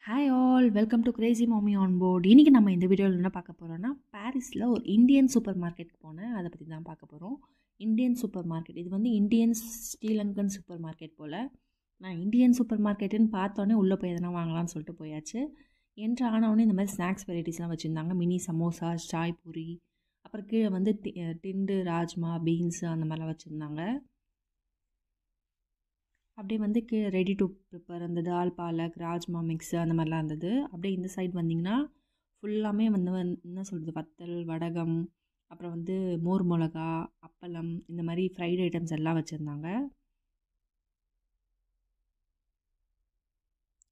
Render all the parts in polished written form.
Hi all, welcome to Crazy மாமி on board. இன்றைக்கி நம்ம இந்த வீடியோவில் என்ன பார்க்க போகிறோன்னா, பாரிஸில் ஒரு இந்தியன் சூப்பர் மார்க்கெட்டுக்கு போனேன். அதை பற்றி தான் பார்க்க போகிறோம். இந்தியன் சூப்பர் மார்க்கெட், இது வந்து இந்தியன் ஸ்ரீலங்கன் சூப்பர் மார்க்கெட் போல். நான் இந்தியன் சூப்பர் மார்க்கெட்டுன்னு பார்த்தோன்னே உள்ளே போய் எதனா வாங்கலாம்னு சொல்லிட்டு போயாச்சு. என்ட்ரு ஆனவுடனே இந்த மாதிரி ஸ்நாக்ஸ் வெரைட்டிஸ்லாம் வச்சுருந்தாங்க. மினி சமோசா, சாய் பூரி, அப்புறம் கீழே வந்து டிண்டு, ராஜ்மா, பீன்ஸு அந்த மாதிரிலாம் வச்சுருந்தாங்க. அப்படியே வந்து ரெடி டு ப்ரிப்பேர் அந்த தால் பாலக், ராஜ்மா மிக்ஸு அந்த மாதிரிலாம் இருந்தது. அப்படியே இந்த சைடு வந்திங்கன்னா ஃபுல்லாமே வந்து என்ன சொல்கிறது, வத்தல், வடகம், அப்புறம் வந்து மோர் மிளகா, அப்பளம், இந்த மாதிரி ஃப்ரைட் ஐட்டம்ஸ் எல்லாம் வச்சுருந்தாங்க.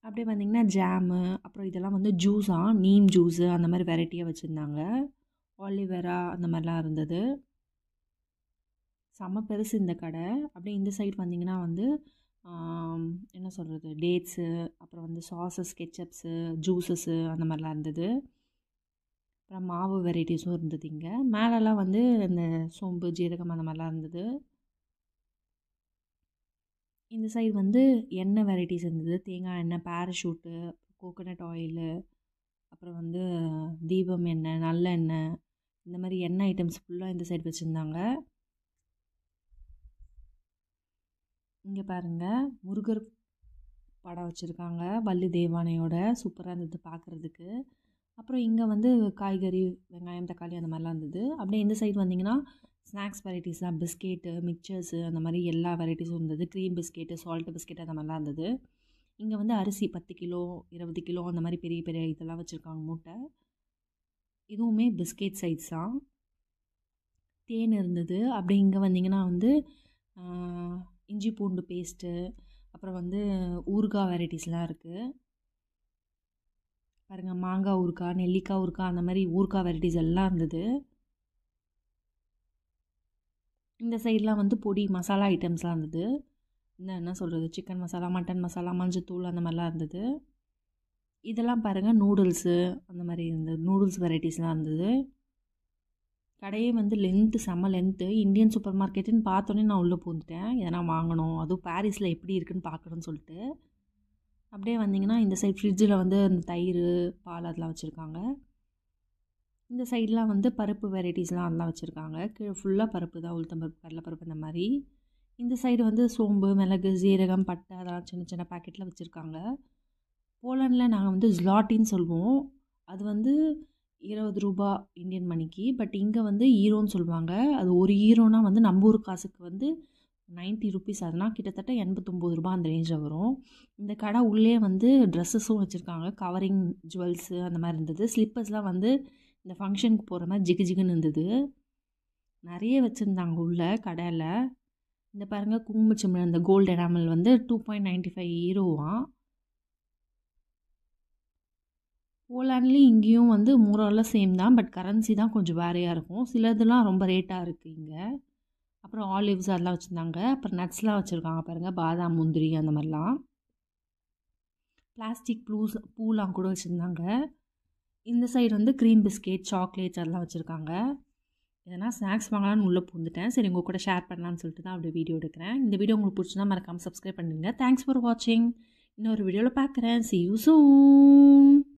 அப்படியே வந்திங்கன்னா ஜாமு, அப்புறம் இதெல்லாம் வந்து ஜூஸாக நீம் ஜூஸு அந்த மாதிரி வெரைட்டியாக வச்சுருந்தாங்க. ஆலிவேரா அந்த மாதிரிலாம் இருந்தது. செம்ம பெருசு இந்த கடை. அப்படியே இந்த சைடு வந்திங்கன்னா வந்து என்ன சொல்கிறது, டேட்ஸு, அப்புறம் வந்து சாஸஸ், கெச்சப்ஸு, ஜூஸஸ்ஸு அந்த மாதிரிலாம் இருந்தது. அப்புறம் மாவு வெரைட்டிஸும் இருந்தது. இங்கே மேலெலாம் வந்து இந்த சோம்பு, ஜீரகம் அந்த மாதிரிலாம் இருந்தது. இந்த சைடு வந்து எண்ணெய் வெரைட்டிஸ் இருந்தது. தேங்காய் எண்ணெய், பேராஷூட்டு, கோகோனட் ஆயிலு, அப்புறம் வந்து தீபம் எண்ணெய், நல்லெண்ணெய், இந்த மாதிரி எண்ணெய் ஐட்டம்ஸ் ஃபுல்லாக இந்த சைடு வச்சுருந்தாங்க. இங்கே பாருங்கள், முருகர் படம் வச்சுருக்காங்க, வள்ளி தேவானையோட. சூப்பராக இருந்தது பார்க்குறதுக்கு. அப்புறம் இங்கே வந்து காய்கறி, வெங்காயம், தக்காளி அந்த மாதிரிலாம் இருந்தது. அப்படியே இந்த சைடு வந்திங்கன்னா ஸ்நாக்ஸ் வெரைட்டிஸ்லாம், பிஸ்கெட்டு, மிக்சர்ஸு அந்த மாதிரி எல்லா வெரைட்டிஸும் இருந்தது. க்ரீம் பிஸ்கெட்டு, சால்ட்டு பிஸ்கெட் அந்த மாதிரிலாம் இருந்தது. இங்கே வந்து அரிசி 10 கிலோ, 20 கிலோ அந்த மாதிரி பெரிய பெரிய இதெல்லாம் வச்சுருக்காங்க மூட்டை. இதுவுமே பிஸ்கெட் சைஸ் தான். தேன் இருந்தது. அப்படி இங்கே வந்திங்கன்னா வந்து இஞ்சி பூண்டு பேஸ்ட்டு, அப்புறம் வந்து ஊறுகாய் வெரைட்டிஸ்லாம் இருக்குது. பாருங்கள், மாங்காய் ஊறுகாய், நெல்லிக்காய் ஊறுகாய், அந்த மாதிரி ஊறுகாய் வெரைட்டிஸ் எல்லாம் இருந்தது. இந்த சைட்லாம் வந்து பொடி மசாலா ஐட்டம்ஸ்லாம் இருந்தது. இந்த என்ன சொல்கிறது, சிக்கன் மசாலா, மட்டன் மசாலா, மஞ்சத்தூள் அந்த மாதிரிலாம் இருந்தது. இதெல்லாம் பாருங்கள், நூடுல்ஸு அந்த மாதிரி இருந்தது. நூடுல்ஸ் வெரைட்டிஸ்லாம் இருந்தது. கடையே வந்து லென்த்து, செம்ம லென்த்து. இந்தியன் சூப்பர் மார்க்கெட்டுன்னு பார்த்தோன்னே நான் உள்ளே பூந்துட்டேன். எதனா வாங்கணும், அதுவும் பாரிஸில் எப்படி இருக்குதுன்னு பார்க்கணுன்னு சொல்லிட்டு. அப்படியே வந்திங்கன்னா இந்த சைட் ஃப்ரிட்ஜில் வந்து அந்த தயிர், பால் அதெல்லாம் வச்சுருக்காங்க. இந்த சைட்லாம் வந்து பருப்பு வெரைட்டிஸ்லாம் அதெல்லாம் வச்சுருக்காங்க. கீழே ஃபுல்லாக பருப்பு தான், உளுத்தம்பருப்பு, கடலைப்பருப்பு இந்த மாதிரி. இந்த சைடு வந்து சோம்பு, மிளகு, சீரகம், பட்டை அதெல்லாம் சின்ன சின்ன பேக்கெட்டில் வச்சுருக்காங்க. போலண்டில் நாங்கள் வந்து ஜ்லாட்டின்னு சொல்லுவோம். அது வந்து 20 ரூபா இந்தியன் மணிக்கு. பட் இங்கே வந்து ஈரோன்னு சொல்லுவாங்க. அது ஒரு ஈரோனா வந்து நம்ம ஊர் காசுக்கு வந்து 90 ருபீஸ். அதனால் கிட்டத்தட்ட 89 ரூபா அந்த ரேஞ்சில் வரும். இந்த கடை உள்ளே வந்து ட்ரெஸ்ஸஸும் வச்சுருக்காங்க. கவரிங் ஜுவல்ஸு அந்த மாதிரி இருந்தது. ஸ்லிப்பர்ஸ்லாம் வந்து இந்த ஃபங்க்ஷனுக்கு போகிற மாதிரி ஜிகு ஜிகுன்னு இருந்தது. நிறைய வச்சுருந்தாங்க உள்ள கடையில். இந்த பாருங்கள், குங்குமச்சிமிழ் அந்த கோல்டு எனாமல் வந்து 2.95 ஈரோவாம். போலாண்ட்லேயும் இங்கேயும் வந்து மோரல்லாம் சேம் தான். பட் கரன்சி தான் கொஞ்சம் வேறையாக இருக்கும். சிலதுலாம் ரொம்ப ரேட்டாக இருக்குது இங்கே. அப்புறம் ஆலிவ்ஸ் அதெல்லாம் வச்சுருந்தாங்க. அப்புறம் நட்ஸ்லாம் வச்சுருக்காங்க பாருங்கள், பாதாம், முந்திரி அந்த மாதிரிலாம். பிளாஸ்டிக் பூலாம் கூட வச்சுருந்தாங்க. இந்த சைடு வந்து க்ரீம் பிஸ்கெட், சாக்லேட்ஸ் அதெல்லாம் வச்சுருக்காங்க. எதனா ஸ்நாக்ஸ் வாங்கலான்னு உள்ளே பூந்துட்டேன். சரி, உங்கள் கூட ஷேர் பண்ணலான்னு சொல்லிட்டு தான் அப்படியே வீடியோ எடுக்கிறேன். இந்த வீடியோ உங்களுக்கு பிடிச்சிருந்தா மறக்காமல் சப்ஸ்கிரைப் பண்ணுங்கள். தேங்க்ஸ் ஃபார் வாட்சிங். இன்னொரு வீடியோவில் பார்க்குறேன். See you soon.